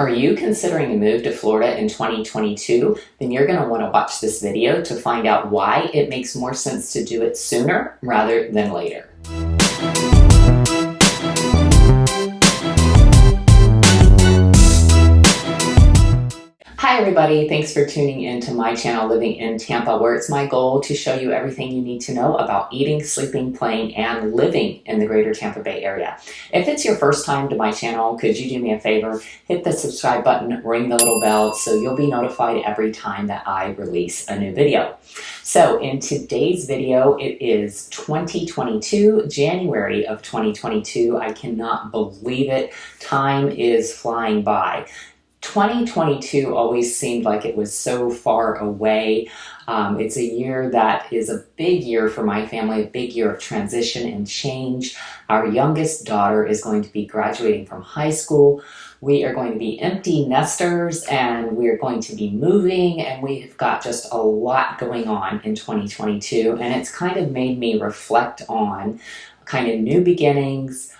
Are you considering a move to Florida in 2022? Then you're going to want to watch this video to find out why it makes more sense to do it sooner rather than later. Hi everybody, thanks for tuning in to my channel Living in Tampa, where it's my goal to show you everything you need to know about eating, sleeping, playing, and living in the greater Tampa Bay area. If it's your first time to my channel, could you do me a favor? Hit the subscribe button, ring the little bell so you'll be notified every time that I release a new video. So in today's video, it is 2022, January of 2022. I cannot believe it. Time is flying by. 2022 always seemed like it was so far away. It's a year that is a big year for my family, a big year of transition and change. Our youngest daughter is going to be graduating from high school. We are going to be empty nesters and we are going to be moving, and we've got just a lot going on in 2022. And it's kind of made me reflect on kind of new beginnings,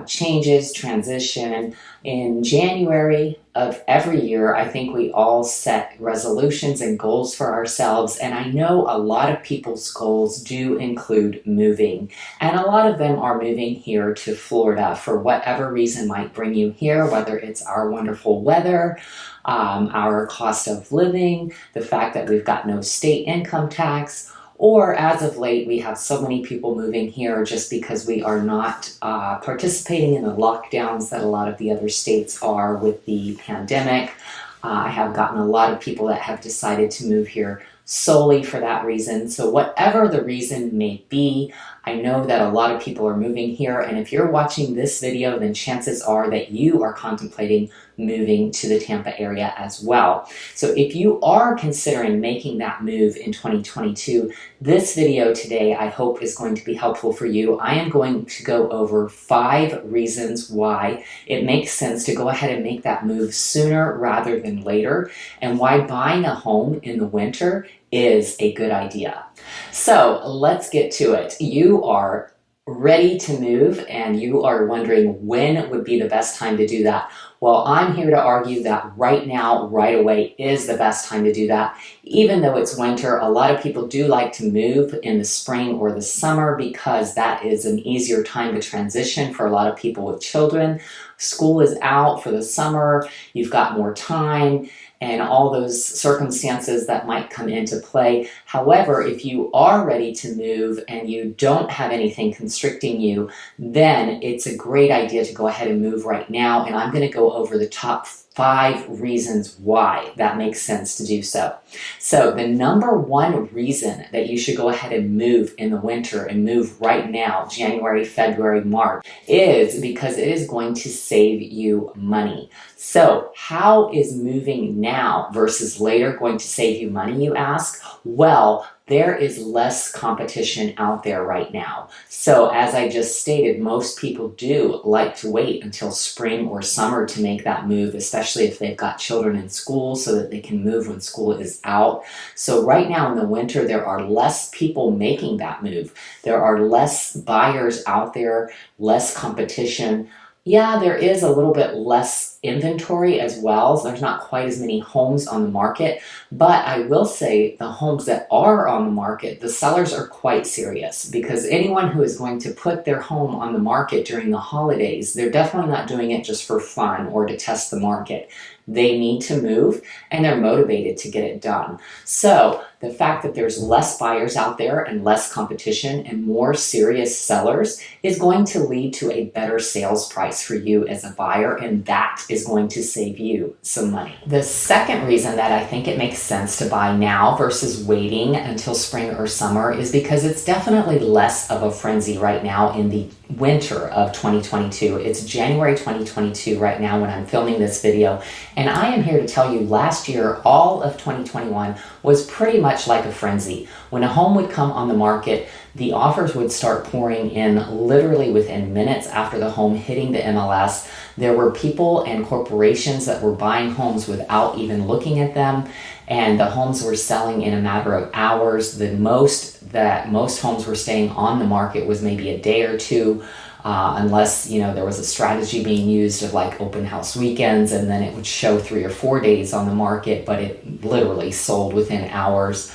changes, transition. In January of every year, I think we all set resolutions and goals for ourselves, and I know a lot of people's goals do include moving, and a lot of them are moving here to Florida for whatever reason might bring you here, whether it's our wonderful weather, our cost of living, the fact that we've got no state income tax, or as of late, we have so many people moving here just because we are not participating in the lockdowns that a lot of the other states are with the pandemic. I have gotten a lot of people that have decided to move here solely for that reason. So whatever the reason may be, I know that a lot of people are moving here, and if you're watching this video, then chances are that you are contemplating moving to the Tampa area as well. So if you are considering making that move in 2022, this video today I hope is going to be helpful for you. I am going to go over 5 reasons why it makes sense to go ahead and make that move sooner rather than later, and why buying a home in the winter is a good idea. So let's get to it. You are ready to move and you are wondering when would be the best time to do that. Well, I'm here to argue that right now, right away is the best time to do that. Even though it's winter, a lot of people do like to move in the spring or the summer because that is an easier time to transition for a lot of people with children. School is out for the summer, you've got more time, and all those circumstances that might come into play. However, if you are ready to move and you don't have anything constricting you, then it's a great idea to go ahead and move right now. And I'm going to go over the top 5 reasons why that makes sense to do so. So the number 1 reason that you should go ahead and move in the winter and move right now, January, February, March, is because it is going to save you money. So how is moving now versus later going to save you money, you ask? Well, there is less competition out there right now. So as I just stated, most people do like to wait until spring or summer to make that move, especially if they've got children in school so that they can move when school is out. So right now in the winter, there are less people making that move. There are less buyers out there, less competition. Yeah, there is a little bit less inventory as well, so there's not quite as many homes on the market, but I will say the homes that are on the market, the sellers are quite serious, because anyone who is going to put their home on the market during the holidays, they're definitely not doing it just for fun or to test the market. They need to move and they're motivated to get it done. So the fact that there's less buyers out there and less competition and more serious sellers is going to lead to a better sales price for you as a buyer, and that is going to save you some money. The second reason that I think it makes sense to buy now versus waiting until spring or summer is because it's definitely less of a frenzy right now in the winter of 2022. It's January 2022 right now when I'm filming this video, and I am here to tell you last year, all of 2021 was pretty much like a frenzy. When a home would come on the market, the offers would start pouring in literally within minutes after the home hitting the MLS. There were people and corporations that were buying homes without even looking at them, and the homes were selling in a matter of hours. The most that most homes were staying on the market was maybe a day or two. unless, there was a strategy being used of like open house weekends, and then it would show 3 or 4 days on the market, but it literally sold within hours.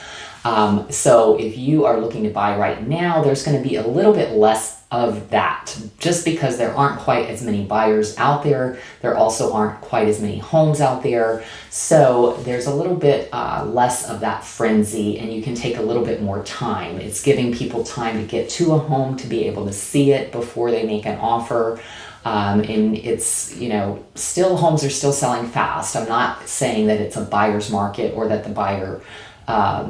So if you are looking to buy right now, there's going to be a little bit less of that, just because there aren't quite as many buyers out there. There also aren't quite as many homes out there. So there's a little bit less of that frenzy, and you can take a little bit more time. It's giving people time to get to a home, to be able to see it before they make an offer. And it's, still homes are still selling fast. I'm not saying that it's a buyer's market or that the buyer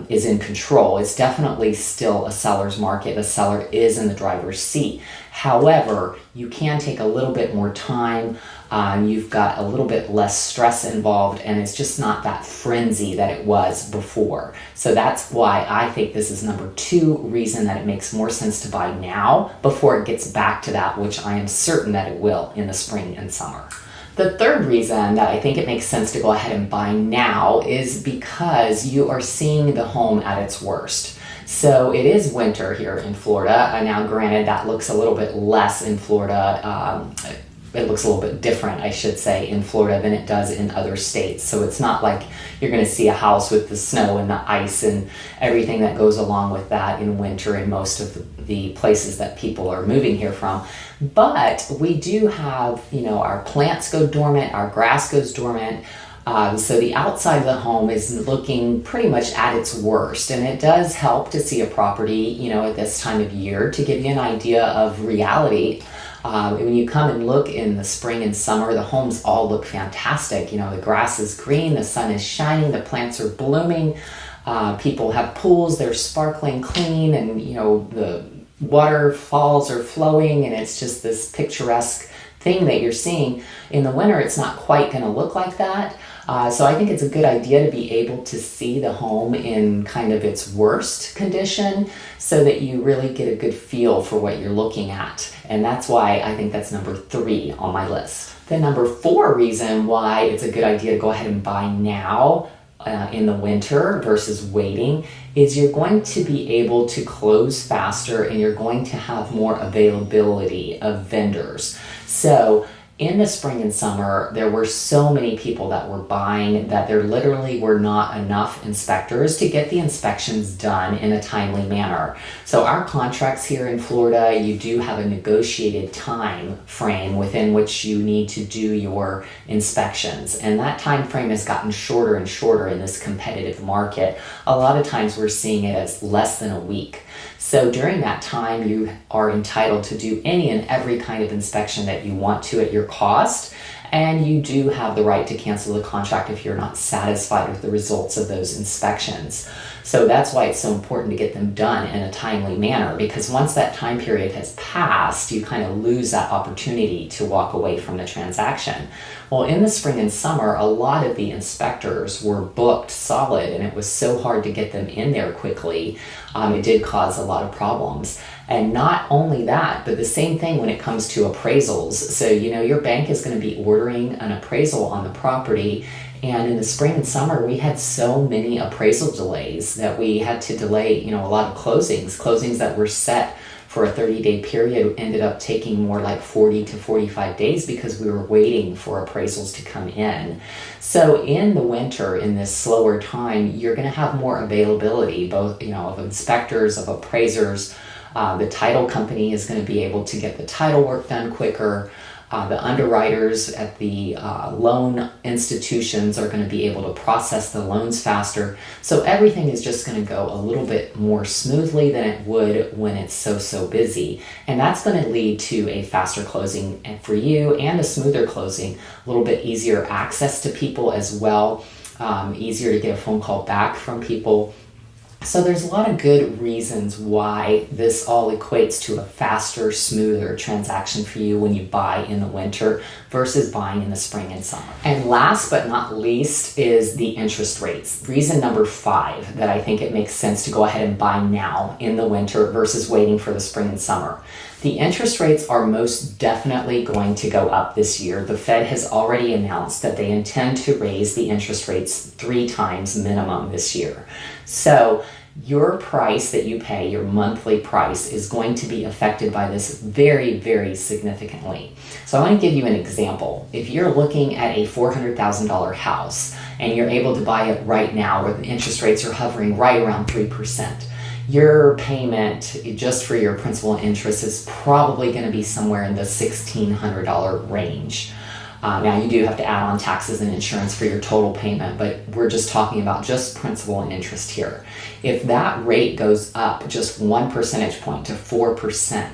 is in control. It's definitely still a seller's market. The seller is in the driver's seat. However, you can take a little bit more time. You've got a little bit less stress involved, and it's just not that frenzy that it was before. So that's why I think this is number 2 reason that it makes more sense to buy now before it gets back to that, which I am certain that it will in the spring and summer. The third reason that I think it makes sense to go ahead and buy now is because you are seeing the home at its worst. So it is winter here in Florida. Now, granted, that looks a little bit less in Florida. It looks a little bit different, I should say, in Florida than it does in other states. So it's not like you're going to see a house with the snow and the ice and everything that goes along with that in winter in most of the places that people are moving here from. But we do have, our plants go dormant, our grass goes dormant. So the outside of the home is looking pretty much at its worst. And it does help to see a property, at this time of year to give you an idea of reality. When you come and look in the spring and summer, the homes all look fantastic. The grass is green, the sun is shining, the plants are blooming. People have pools, they're sparkling clean, and the waterfalls are flowing, and it's just this picturesque thing that you're seeing. In the winter, it's not quite going to look like that. So I think it's a good idea to be able to see the home in kind of its worst condition so that you really get a good feel for what you're looking at. And that's why I think that's number 3 on my list. The number 4 reason why it's a good idea to go ahead and buy now in the winter versus waiting is you're going to be able to close faster, and you're going to have more availability of vendors. So in the spring and summer, there were so many people that were buying that there literally were not enough inspectors to get the inspections done in a timely manner. So our contracts here in Florida, you do have a negotiated time frame within which you need to do your inspections. And that time frame has gotten shorter and shorter in this competitive market. A lot of times we're seeing it as less than a week. So during that time, you are entitled to do any and every kind of inspection that you want to at your cost. And you do have the right to cancel the contract if you're not satisfied with the results of those inspections. So that's why it's so important to get them done in a timely manner, because once that time period has passed, you kind of lose that opportunity to walk away from the transaction. Well, in the spring and summer, a lot of the inspectors were booked solid, and it was so hard to get them in there quickly. It did cause a lot of problems. And not only that, but the same thing when it comes to appraisals. So, your bank is going to be ordering an appraisal on the property. And in the spring and summer, we had so many appraisal delays that we had to delay, a lot of closings that were set for a 30-day period ended up taking more like 40 to 45 days because we were waiting for appraisals to come in. So in the winter, in this slower time, you're going to have more availability, both, of inspectors, of appraisers. The title company is going to be able to get the title work done quicker. The underwriters at the loan institutions are going to be able to process the loans faster. So everything is just going to go a little bit more smoothly than it would when it's so busy. And that's going to lead to a faster closing for you and a smoother closing, a little bit easier access to people as well, easier to get a phone call back from people. So there's a lot of good reasons why this all equates to a faster, smoother transaction for you when you buy in the winter versus buying in the spring and summer. And last but not least is the interest rates. Reason number 5 that I think it makes sense to go ahead and buy now in the winter versus waiting for the spring and summer. The interest rates are most definitely going to go up this year. The Fed has already announced that they intend to raise the interest rates 3 times minimum this year. So your price that you pay, your monthly price, is going to be affected by this very, very significantly. So I want to give you an example. If you're looking at a $400,000 house and you're able to buy it right now where the interest rates are hovering right around 3%, your payment just for your principal and interest is probably going to be somewhere in the $1,600 range. Now you do have to add on taxes and insurance for your total payment, but we're just talking about just principal and interest here. If that rate goes up just 1 percentage point to 4%,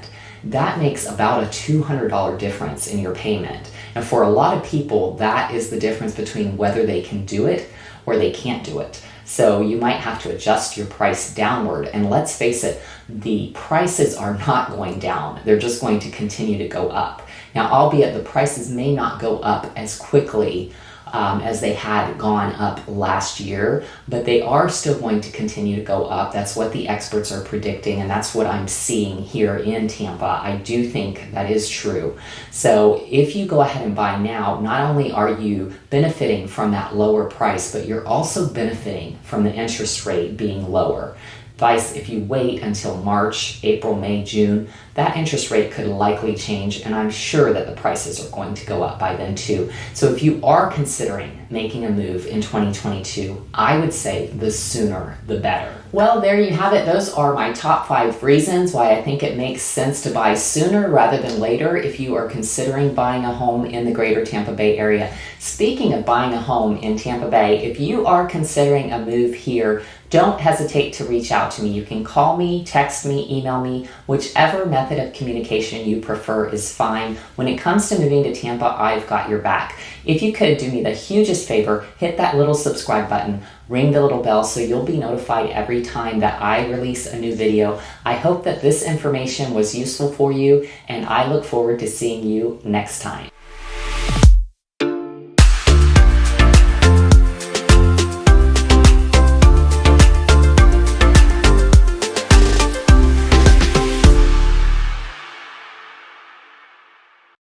that makes about a $200 difference in your payment. And for a lot of people, that is the difference between whether they can do it or they can't do it. So you might have to adjust your price downward. And let's face it, the prices are not going down. They're just going to continue to go up. Now, albeit the prices may not go up as quickly as they had gone up last year, but they are still going to continue to go up. That's what the experts are predicting, and that's what I'm seeing here in Tampa. I do think that is true. So if you go ahead and buy now, not only are you benefiting from that lower price, but you're also benefiting from the interest rate being lower. If you wait until March, April, May, June, that interest rate could likely change, and I'm sure that the prices are going to go up by then too. So if you are considering making a move in 2022, I would say the sooner the better. Well, there you have it. Those are my top 5 reasons why I think it makes sense to buy sooner rather than later if you are considering buying a home in the greater Tampa Bay area. Speaking of buying a home in Tampa Bay, if you are considering a move here, don't hesitate to reach out to me. You can call me, text me, email me, whichever method of communication you prefer is fine. When it comes to moving to Tampa, I've got your back. If you could do me the hugest favor, hit that little subscribe button, ring the little bell so you'll be notified every time that I release a new video. I hope that this information was useful for you, and I look forward to seeing you next time.